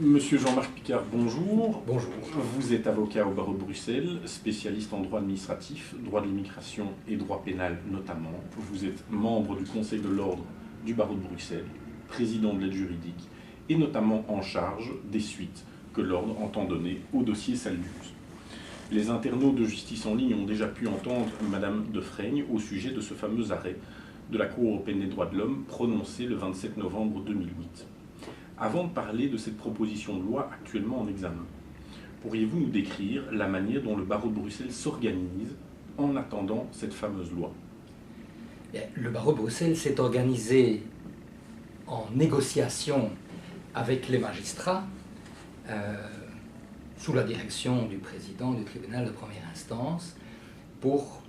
Monsieur Jean-Marc Picard, bonjour. Bonjour. Vous êtes avocat au barreau de Bruxelles, spécialiste en droit administratif, droit de l'immigration et droit pénal notamment. Vous êtes membre du Conseil de l'ordre du barreau de Bruxelles, président de l'aide juridique et notamment en charge des suites que l'ordre entend donner au dossier Saldus. Les internautes de Justice en ligne ont déjà pu entendre Madame de Freigne au sujet de ce fameux arrêt de la Cour européenne des droits de l'homme prononcé le 27 novembre 2008. Avant de parler de cette proposition de loi actuellement en examen, pourriez-vous nous décrire la manière dont le barreau de Bruxelles s'organise en attendant cette fameuse loi? Le barreau de Bruxelles s'est organisé en négociation avec les magistrats sous la direction du président du tribunal de première instance pour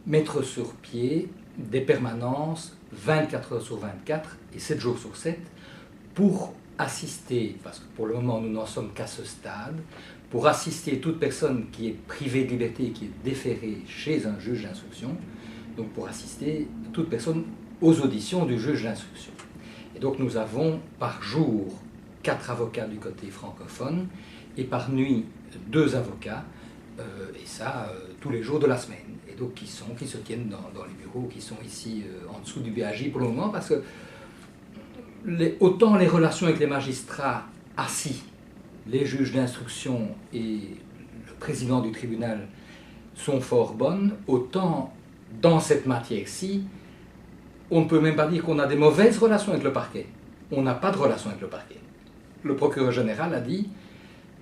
mettre sur pied des permanences 24 heures sur 24 et 7 jours sur 7 pour assister, parce que pour le moment nous n'en sommes qu'à ce stade, pour assister toute personne qui est privée de liberté, qui est déférée chez un juge d'instruction, donc pour assister toute personne aux auditions du juge d'instruction. Et donc nous avons par jour 4 avocats du côté francophone et par nuit 2 avocats, et ça tous les jours de la semaine. Et donc qui se tiennent dans les bureaux, qui sont ici en dessous du BAJ pour le moment, parce que autant les relations avec les magistrats assis, les juges d'instruction et le président du tribunal sont fort bonnes, autant dans cette matière-ci, on ne peut même pas dire qu'on a des mauvaises relations avec le parquet. On n'a pas de relation avec le parquet. Le procureur général a dit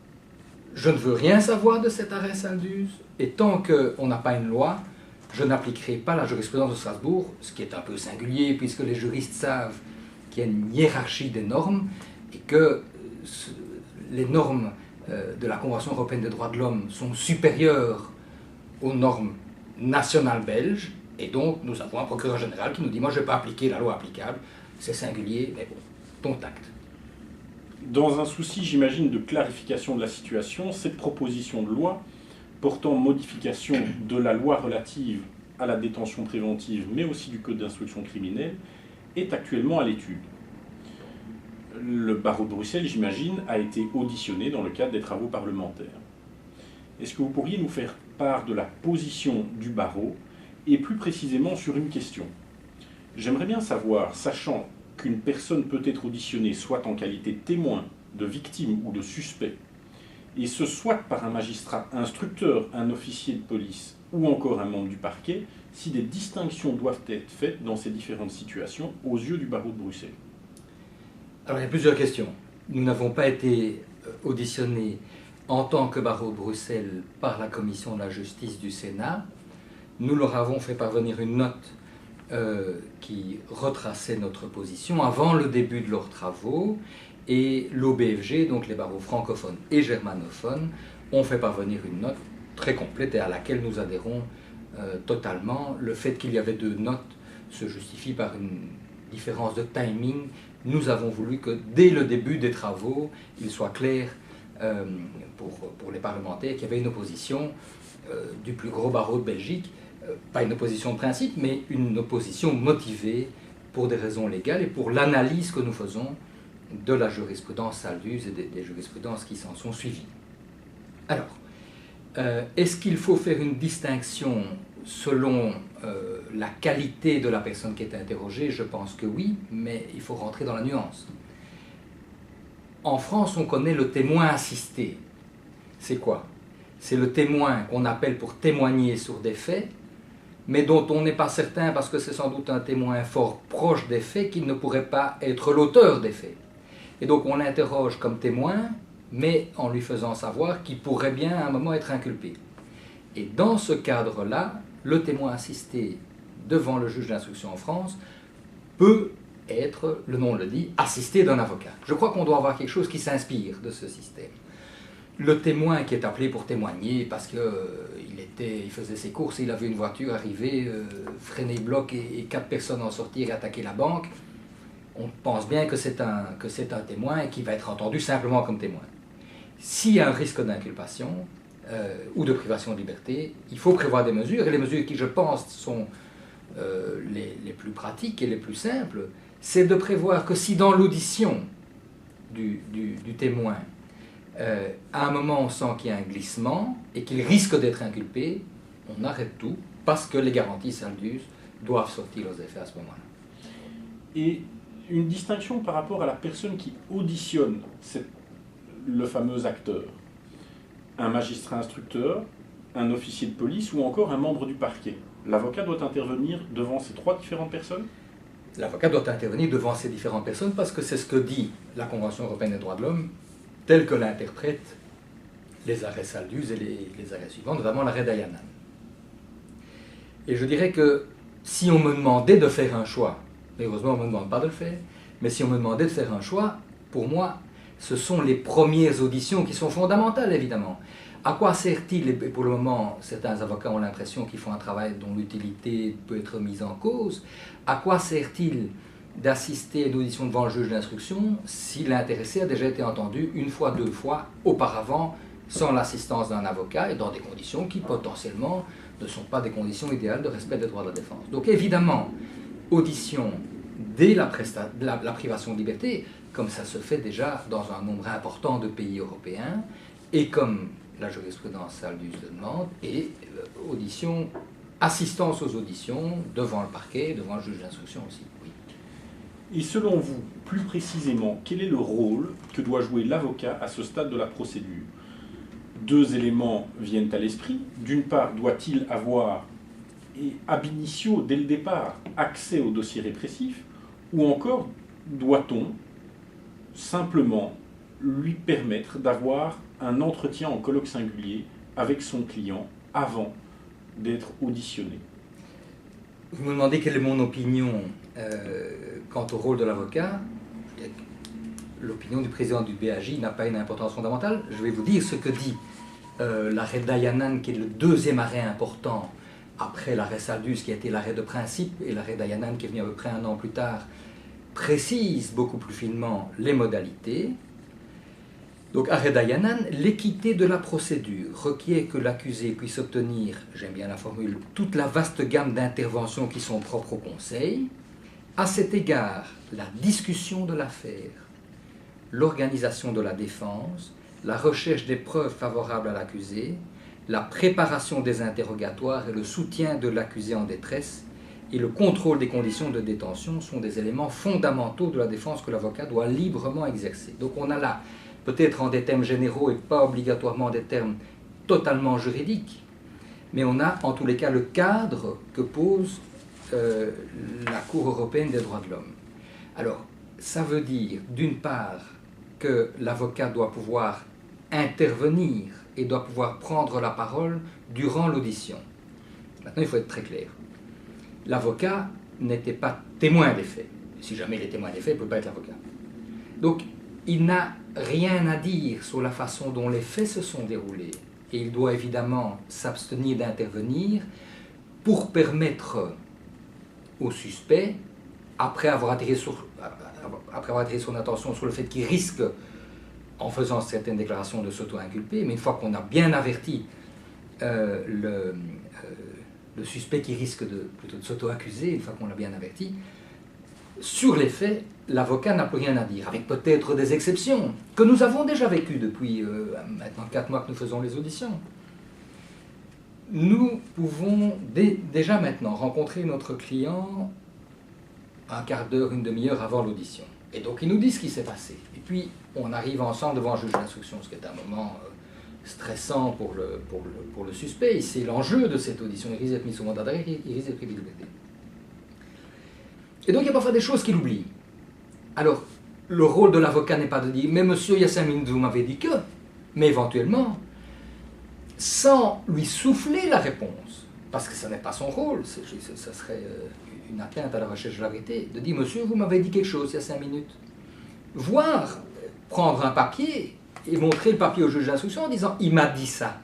« Je ne veux rien savoir de cet arrêt Saldus, et tant qu'on n'a pas une loi, je n'appliquerai pas la jurisprudence de Strasbourg », ce qui est un peu singulier, puisque les juristes savent qu'il y a une hiérarchie des normes et que les normes de la Convention européenne des droits de l'homme sont supérieures aux normes nationales belges, et donc nous avons un procureur général qui nous dit « Moi, je ne vais pas appliquer la loi applicable, c'est singulier, mais bon, ton tact ». Dans un souci, j'imagine, de clarification de la situation, cette proposition de loi portant modification de la loi relative à la détention préventive, mais aussi du Code d'instruction criminelle, est actuellement à l'étude. Le barreau de Bruxelles, j'imagine, a été auditionné dans le cadre des travaux parlementaires. Est-ce que vous pourriez nous faire part de la position du barreau et plus précisément sur une question? J'aimerais bien savoir, sachant qu'une personne peut être auditionnée soit en qualité de témoin, de victime ou de suspect, et ce soit par un magistrat instructeur, un officier de police ou encore un membre du parquet, si des distinctions doivent être faites dans ces différentes situations aux yeux du barreau de Bruxelles. Alors il y a plusieurs questions. Nous n'avons pas été auditionnés en tant que barreau de Bruxelles par la commission de la justice du Sénat. Nous leur avons fait parvenir une note qui retraçait notre position avant le début de leurs travaux, et l'OBFG, donc les barreaux francophones et germanophones, ont fait parvenir une note très complète et à laquelle nous adhérons totalement. Le fait qu'il y avait 2 notes se justifie par une différence de timing. Nous avons voulu que dès le début des travaux, il soit clair pour les parlementaires qu'il y avait une opposition du plus gros barreau de Belgique, pas une opposition de principe, mais une opposition motivée pour des raisons légales et pour l'analyse que nous faisons de la jurisprudence Saldus et des jurisprudences qui s'en sont suivies. Alors, est-ce qu'il faut faire une distinction selon la qualité de la personne qui est interrogée? Je pense que oui, mais il faut rentrer dans la nuance. En France, on connaît le témoin assisté. C'est quoi? C'est le témoin qu'on appelle pour témoigner sur des faits, mais dont on n'est pas certain, parce que c'est sans doute un témoin fort proche des faits, qu'il ne pourrait pas être l'auteur des faits. Et donc on l'interroge comme témoin, mais en lui faisant savoir qu'il pourrait bien à un moment être inculpé. Et dans ce cadre-là, le témoin assisté devant le juge d'instruction en France peut être, le nom le dit, assisté d'un avocat. Je crois qu'on doit avoir quelque chose qui s'inspire de ce système. Le témoin qui est appelé pour témoigner parce qu'il faisait ses courses, il a vu une voiture arriver, freiner le bloc et 4 personnes en sortir et attaquer la banque, on pense bien que c'est un témoin qui va être entendu simplement comme témoin. S'il y a un risque d'inculpation ou de privation de liberté, il faut prévoir des mesures, et les mesures qui, je pense, sont les plus pratiques et les plus simples, c'est de prévoir que si dans l'audition, du témoin, à un moment on sent qu'il y a un glissement et qu'il risque d'être inculpé, on arrête tout parce que les garanties Saldus doivent sortir aux effets à ce moment-là. Et une distinction par rapport à la personne qui auditionne le fameux acteur. Un magistrat instructeur, un officier de police ou encore un membre du parquet. L'avocat doit intervenir devant ces trois différentes personnes? L'avocat doit intervenir devant ces différentes personnes parce que c'est ce que dit la Convention européenne des droits de l'homme, telle que l'interprètent les arrêts Saldus et les arrêts suivants, notamment l'arrêt Dayanan. Et je dirais que si on me demandait de faire un choix, mais heureusement on ne me demande pas de le faire, mais si on me demandait de faire un choix, pour moi, ce sont les premières auditions qui sont fondamentales, évidemment. À quoi sert-il, et pour le moment, certains avocats ont l'impression qu'ils font un travail dont l'utilité peut être mise en cause, à quoi sert-il d'assister à une audition devant le juge d'instruction si l'intéressé a déjà été entendu une fois, deux fois auparavant, sans l'assistance d'un avocat et dans des conditions qui potentiellement ne sont pas des conditions idéales de respect des droits de la défense. Donc évidemment, audition dès la privation de liberté, comme ça se fait déjà dans un nombre important de pays européens, et comme la jurisprudence Saldus le demande, et audition, assistance aux auditions devant le parquet, devant le juge d'instruction aussi. Oui. Et selon vous, plus précisément, quel est le rôle que doit jouer l'avocat à ce stade de la procédure? Deux éléments viennent à l'esprit. D'une part, doit-il avoir, et ab initio, dès le départ, accès au dossier répressif, ou encore doit-on simplement lui permettre d'avoir un entretien en colloque singulier avec son client avant d'être auditionné? Vous me demandez quelle est mon opinion quant au rôle de l'avocat. L'opinion du président du BAJ n'a pas une importance fondamentale. Je vais vous dire ce que dit l'arrêt Dayanan, qui est le deuxième arrêt important après l'arrêt Saldus, qui a été l'arrêt de principe, et l'arrêt Dayanan, qui est venu à peu près un an plus tard, précise beaucoup plus finement les modalités. Donc, arrêt Dayanan, l'équité de la procédure requiert que l'accusé puisse obtenir, j'aime bien la formule, toute la vaste gamme d'interventions qui sont propres au Conseil. À cet égard, la discussion de l'affaire, l'organisation de la défense, la recherche des preuves favorables à l'accusé, la préparation des interrogatoires et le soutien de l'accusé en détresse et le contrôle des conditions de détention sont des éléments fondamentaux de la défense que l'avocat doit librement exercer. Donc on a là, peut-être en des termes généraux et pas obligatoirement des termes totalement juridiques, mais on a en tous les cas le cadre que pose la Cour européenne des droits de l'homme. Alors, ça veut dire, d'une part, que l'avocat doit pouvoir intervenir et doit pouvoir prendre la parole durant l'audition. Maintenant, il faut être très clair. L'avocat n'était pas témoin des faits. Si jamais il est témoin des faits, il ne peut pas être l'avocat. Donc, il n'a rien à dire sur la façon dont les faits se sont déroulés. Et il doit évidemment s'abstenir d'intervenir pour permettre au suspect, après avoir attiré son attention sur le fait qu'il risque, en faisant certaines déclarations, de s'auto-inculper, mais une fois qu'on a bien averti le suspect qui risque plutôt de s'auto-accuser, une fois qu'on l'a bien averti, sur les faits, l'avocat n'a plus rien à dire, avec peut-être des exceptions que nous avons déjà vécues depuis maintenant 4 mois que nous faisons les auditions. Nous pouvons déjà maintenant rencontrer notre client un quart d'heure, une demi-heure avant l'audition. Et donc il nous dit ce qui s'est passé. Et puis on arrive ensemble devant un juge d'instruction, ce qui est un moment stressant pour le suspect. Et c'est l'enjeu de cette audition. Il risque d'être mis sous mandat d'arrêt, il risque d'être privé de liberté. Et donc il y a parfois des choses qu'il oublie. Alors, le rôle de l'avocat n'est pas de dire « Mais monsieur, il y a 5 minutes, vous m'avez dit que… » Mais éventuellement, sans lui souffler la réponse, parce que ce n'est pas son rôle, ça serait une atteinte à la recherche de la vérité, de dire « Monsieur, vous m'avez dit quelque chose il y a 5 minutes. » Voire prendre un papier et montrer le papier au juge d'instruction en disant « Il m'a dit ça. »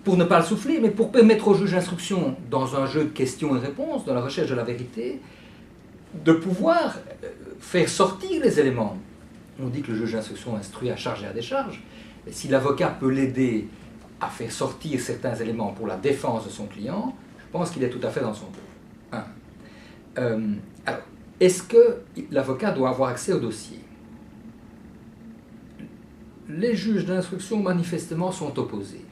Pour ne pas le souffler, mais pour permettre au juge d'instruction, dans un jeu de questions et réponses, dans la recherche de la vérité, de pouvoir faire sortir les éléments. On dit que le juge d'instruction instruit à charge et à décharge. Mais si l'avocat peut l'aider à faire sortir certains éléments pour la défense de son client, je pense qu'il est tout à fait dans son rôle. Alors, est-ce que l'avocat doit avoir accès au dossier? les juges d'instruction manifestement sont opposés.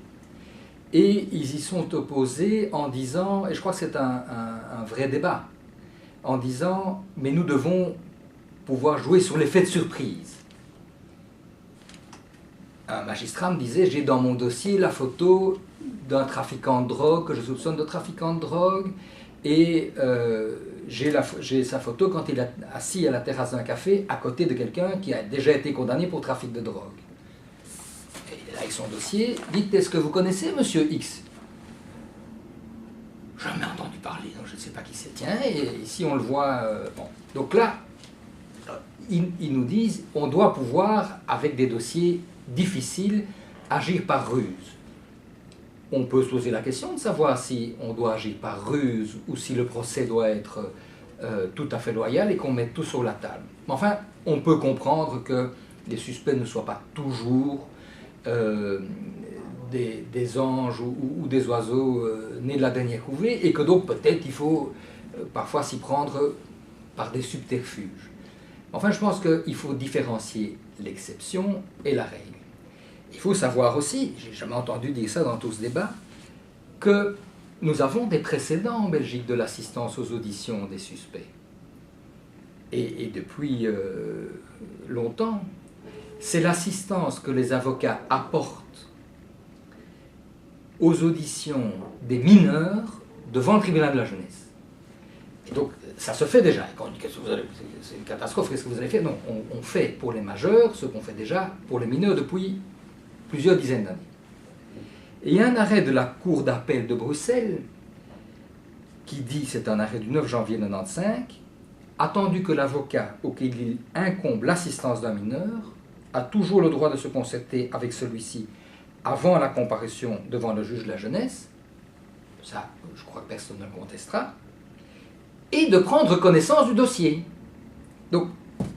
Et ils y sont opposés en disant, et je crois que c'est un vrai débat, en disant, mais nous devons pouvoir jouer sur l'effet de surprise. Un magistrat me disait, j'ai dans mon dossier la photo d'un trafiquant de drogue, que je soupçonne de trafiquant de drogue, et j'ai sa photo quand il est assis à la terrasse d'un café à côté de quelqu'un qui a déjà été condamné pour trafic de drogue. Et il est là avec son dossier, dites, est-ce que vous connaissez Monsieur X? Jamais entendu parler, donc je ne sais pas qui c'est. Tiens, et ici on le voit. Bon. Donc là, ils nous disent, on doit pouvoir, avec des dossiers difficiles, agir par ruse. On peut se poser la question de savoir si on doit agir par ruse ou si le procès doit être tout à fait loyal et qu'on mette tout sur la table. Mais enfin, on peut comprendre que les suspects ne soient pas toujours des anges ou des oiseaux nés de la dernière couvée et que donc peut-être il faut parfois s'y prendre par des subterfuges. Enfin, je pense qu'il faut différencier l'exception et la règle. Il faut savoir aussi, j'ai jamais entendu dire ça dans tout ce débat, que nous avons des précédents en Belgique de l'assistance aux auditions des suspects. Et depuis longtemps, c'est l'assistance que les avocats apportent aux auditions des mineurs devant le tribunal de la jeunesse. Et donc, ça se fait déjà. Quand on dit c'est une catastrophe, qu'est-ce que vous allez faire? Non, on fait pour les majeurs ce qu'on fait déjà pour les mineurs depuis plusieurs dizaines d'années. Et il y a un arrêt de la Cour d'appel de Bruxelles qui dit, c'est un arrêt du 9 janvier 1995, attendu que l'avocat auquel il incombe l'assistance d'un mineur a toujours le droit de se concerter avec celui-ci avant la comparution devant le juge de la jeunesse, ça je crois que personne ne le contestera, et de prendre connaissance du dossier. Donc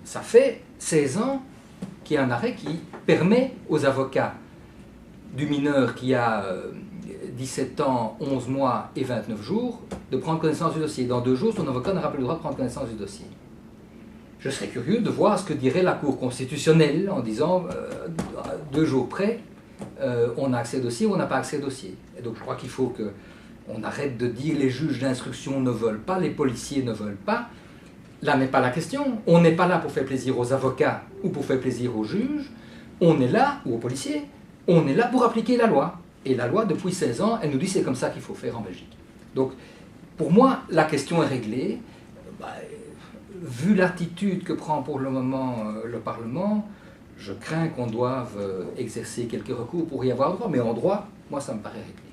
ça fait 16 ans qu'il y a un arrêt qui permet aux avocats du mineur qui a 17 ans, 11 mois et 29 jours de prendre connaissance du dossier. Dans 2 jours, son avocat n'aura plus le droit de prendre connaissance du dossier. Je serais curieux de voir ce que dirait la Cour constitutionnelle en disant 2 jours près, on a accès au dossier ou on n'a pas accès au dossier. Et donc je crois qu'il faut qu'on arrête de dire les juges d'instruction ne veulent pas, les policiers ne veulent pas. Là n'est pas la question. On n'est pas là pour faire plaisir aux avocats ou pour faire plaisir aux juges. On est là, ou aux policiers, on est là pour appliquer la loi. Et la loi, depuis 16 ans, elle nous dit c'est comme ça qu'il faut faire en Belgique. Donc, pour moi, la question est réglée. Vu l'attitude que prend pour le moment le Parlement, je crains qu'on doive exercer quelques recours pour y avoir droit. Mais en droit, moi, ça me paraît réglé.